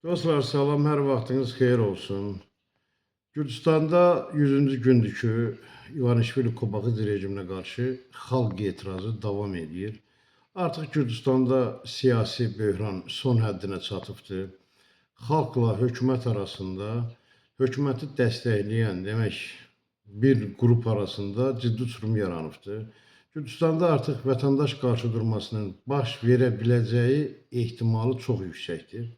Dostlar salam, hər vaxtınız xeyir olsun. Gürcüstanda 100-cü gündür ki, İvanişvili Kobaxidze rejiminə qarşı xalq etirazı davam edir. Artıq Gürcüstanda siyasi böhran son həddinə çatıbdır. Xalqla hökumət arasında, hökuməti dəstəkləyən, demək, bir qrup arasında ciddi uçurum yaranıbdır. Gürcüstanda artıq vətəndaş qarşıdurmasının baş verə biləcəyi ehtimalı çox yüksəkdir.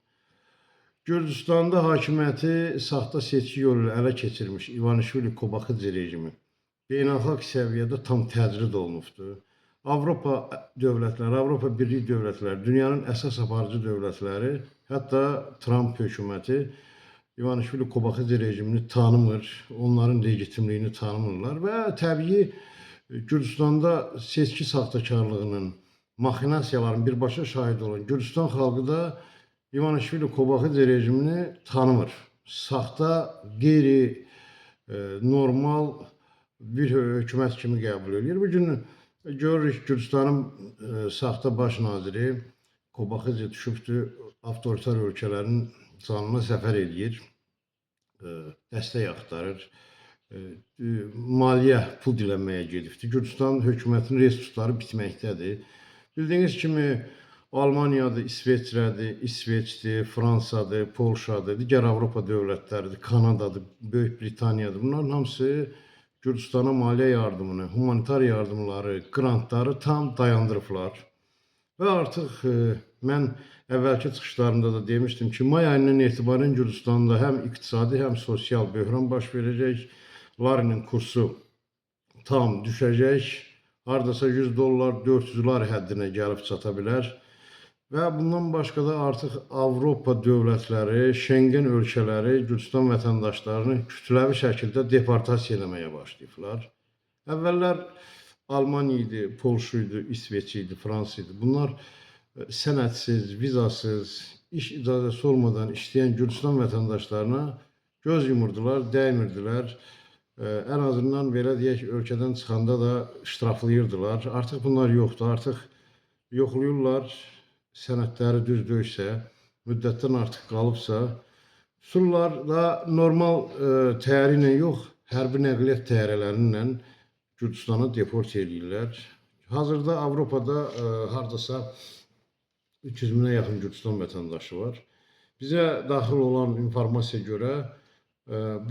Gürcüstanda hakimiyyəti saxta seçki yolu ilə ələ keçirmiş İvanişvili Kobaxidze rejimi beynəlxalq səviyyədə tam təcrid olunubdur. Avropa dövlətləri, Avropa Birliyi dövlətləri, dünyanın əsas aparıcı dövlətləri, hətta Tramp hökuməti İvanişvili Kobaxidze rejimini tanımır, onların legitimliyini tanımırlar və təbii Gürcüstanda seçki saxtakarlığının, maxinasiyaların birbaşa şahid olan Gürcüstan xalqı da İvanişvili Kobaxidze rejimini tanımır. Saxta, normal bir hökumət kimi qəbul edir. Bugün görürük Gürcüstanın saxta baş naziri Kobaxidze düşübdür, avtoritar ölkələrin canına səfər edir, dəstək axtarır, maliyyə, pul dilənməyə gedibdir. Gürcüstan hökumətinin resursları bitməkdədir. Bildiyiniz kimi Almaniyadır, İsveçrədir, İsveçdir, Fransadır, Polşadır, digər Avropa dövlətləridir, Kanadadır, Böyük Britaniyadır. Bunların hamısı Gürcüstana maliyyə yardımını, humanitar yardımları, qrantları tam dayandırıblar. Və artıq mən əvvəlki çıxışlarımda da demişdim ki, may ayından etibarən Gürcüstanda həm iqtisadi, həm sosial böhran baş verəcək. Larinin kursu tam düşəcək. Hardasa $100, $400 həddinə gəlib çata bilər. Və bundan başqa da artıq Avropa dövlətləri, Şengen ölkələri Gürcüstan vətəndaşlarını kütləvi şəkildə deportasiya eləməyə başlayıblar. Əvvəllər Almaniya idi, Polşa idi, İsveç idi, Fransa idi. Bunlar sənədsiz, vizasız, iş icazəsi olmadan işləyən Gürcüstan vətəndaşlarına göz yumurdular, dəymirdilər. Ən azından belə deyək, ölkədən çıxanda da ştraflayırdılar. Artıq bunlar yoxdur, artıq yoxlayırlar. Sənədləri düz deyilsə, müddətdən artıq qalıbsa, tuturlar da normal təyyarə ilə yox, hərbi nəqliyyat təyyarələri ilə Gürcüstana deport edirlər. Hazırda Avropada hardasa 300 minə yaxın Gürcüstan vətəndaşı var. Bizə daxil olan informasiya görə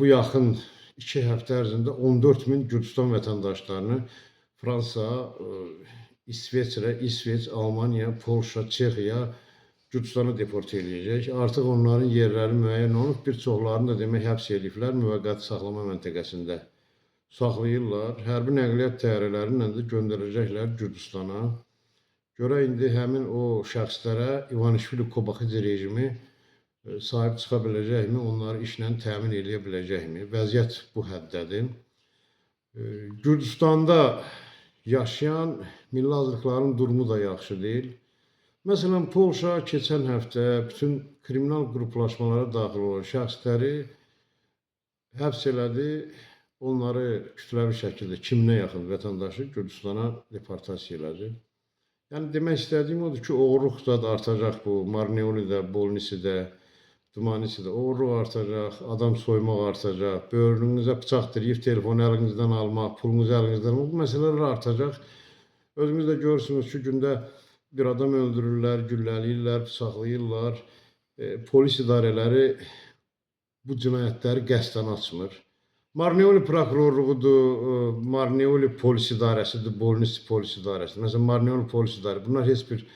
bu yaxın 2 həftə ərzində 14 min Gürcüstan vətəndaşlarını Fransa, İsveçrə, İsveç, Almaniya, Polşa, Çexiya Gürcüstana deport edəcək. Artıq onların yerləri müəyyən olub, bir çoxlarını da demək həbs ediblər, müvəqqəti saxlama məntəqəsində saxlayırlar. Hərbi nəqliyyat təyyarələri ilə də göndərəcəklər Gürcüstana. Görə indi həmin o şəxslərə İvanişvili Kobaxidze rejimi sahib çıxa biləcəkmi, onları işlə təmin edə biləcəkmi? Vəziyyət bu həddədir. Gürcüstanda yaşayan milli azlıqların durumu da yaxşı deyil. Məsələn, Polşa keçən həftə bütün kriminal qruplaşmalara daxil olan şəxsləri həbs elədi. Onları kütləvi şəkildə 2000-ə yaxın vətəndaşı Gürcüstana deportasiya elədi. Yəni demək istədiyim odur ki, oğurluq da artacaq bu Marneolidə, Bolnisidə, Dumanisidə oğurluq artacaq, adam soymaq artacaq, böğrünüzə bıçaq diriyib telefonu əlinizdən almaq, pulunuzu əlinizdən almaq, bu məsələlər artacaq. Özünüz də görürsünüz ki, gündə bir adam öldürürlər, güllələyirlər, bıçaqlayırlar. Polis idarələri bu cinayətləri qəsdən açmır. Marneoli prokurorluğudur, Marneoli polis idarəsidir, Bolnisi polis idarəsidir. Məsələn, Marneoli polis idarəsi, bunlar heç bir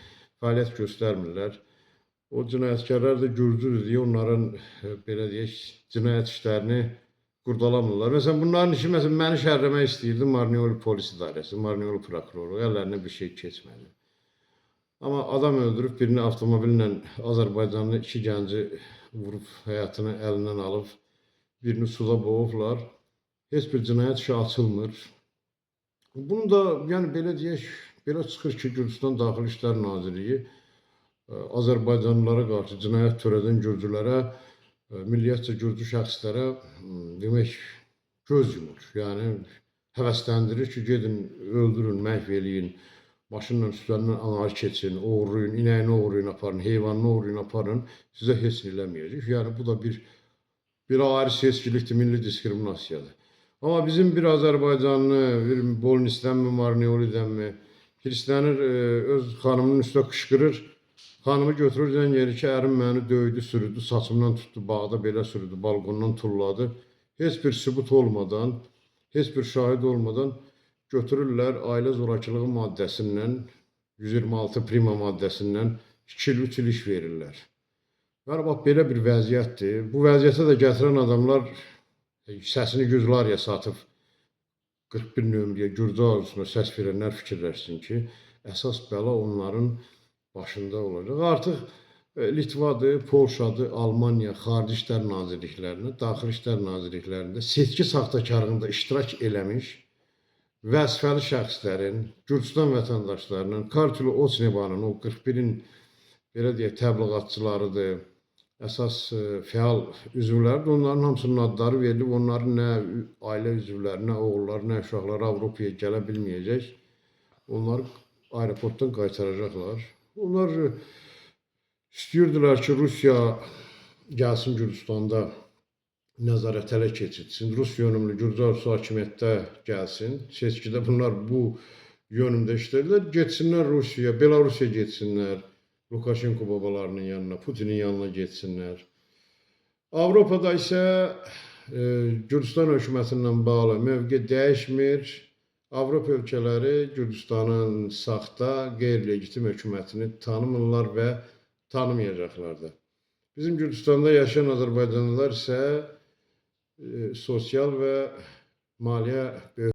fəaliyyət göstərmirlər. O cinayətkarlar da Gürcüdür deyə onların, belə deyək, cinayət işlərini qurdalamırlar. Məsələn, bunların işi, məsələn, məni şərləmək istəyirdi Marneoli polis idarəsi, Marneoli prokurorluğu, əllərinə bir şey keçmədi. Amma adam öldürüb, birini avtomobillə Azərbaycanlı 2 gənci vurub, həyatını əlindən alıb, birini suda boğublar. Heç bir cinayət işi açılmır. Bunu da, yəni belə deyək, belə çıxır ki, Gürcüstan Daxili İşlər Nazirliyi Azərbaycanlılara qarşı cinayət törədən Gürcülərə, milliyyətcə Gürcü şəxslərə demək göz yumur. Yəni həvəsləndirir ki, gedin, öldürün, məhv eləyin. maşınla üstlərindən analiz keçsin, oğurlayın, inəyini oğurlayın aparın, heyvanını oğurlayın aparın, sizə heç nə eləməyəcək. Yəni bu da bir ayrı seçkilikdir, milli diskriminasiyadır. Amma bizim bir Azərbaycanlı, bir Bolnisdən mi var, Neolidən mi, hirslənir, öz xanımının üstə qışqırır, xanımı götürür zəng edir ki, ərim məni döydü, sürüdü, saçımdan tutdu, bağda belə sürüdü, balkondan tulladı. Heç bir sübut olmadan, heç bir şahid olmadan götürürlər ailə zorakılığı maddəsindən, 126 prima maddəsindən 2 il, 3 il iş verirlər. Yəni, bax, belə bir vəziyyətdir. Bu vəziyyətə də gətirən adamlar səsini güclariyə satıb 41 nömrəyə, Gürcü arzusuna səs verənlər fikirləşsin ki, əsas bəla onların başında olacaq. Artıq Litvadır, Polşadır, Almaniya Xarici İşlər Nazirliklərində, Daxili İşlər Nazirliklərində seçki saxtakarlığında iştirak eləmiş vəzifəli şəxslərin, Gürcüstan vətəndaşlarının, Kartulu Oçnevanın, o 41-in belə deyək, təbliğatçılarıdır, əsas fəal üzvlərdir. Onların hamısının adları verilib, onların nə ailə üzvləri, nə oğulları, nə uşaqları Avropaya gələ bilməyəcək. Onları aeroportdan qaytaracaqlar. Onlar istəyirdilər ki, Rusiya gəlsin Gürcüstanda nəzarət ələ keçirsin. Rus yönümlü Gürcü arzusu hakimiyyətdə gəlsin. Seçkidə bunlar bu yönümdə işləyirlər. Getsinlər Rusiyaya, Belarusiya getsinlər. Lukashenko babalarının yanına, Putinin yanına getsinlər. Avropada isə Gürcüstan hökumətindən bağlı mövqe dəyişmir. Avropa ölkələri Gürcüstanın saxta, qeyri-legitim hökumətini tanımırlar və tanımayacaqlar da. Bizim Gürcüstanda yaşayan Azərbaycanlılar isə sosial və maliyyə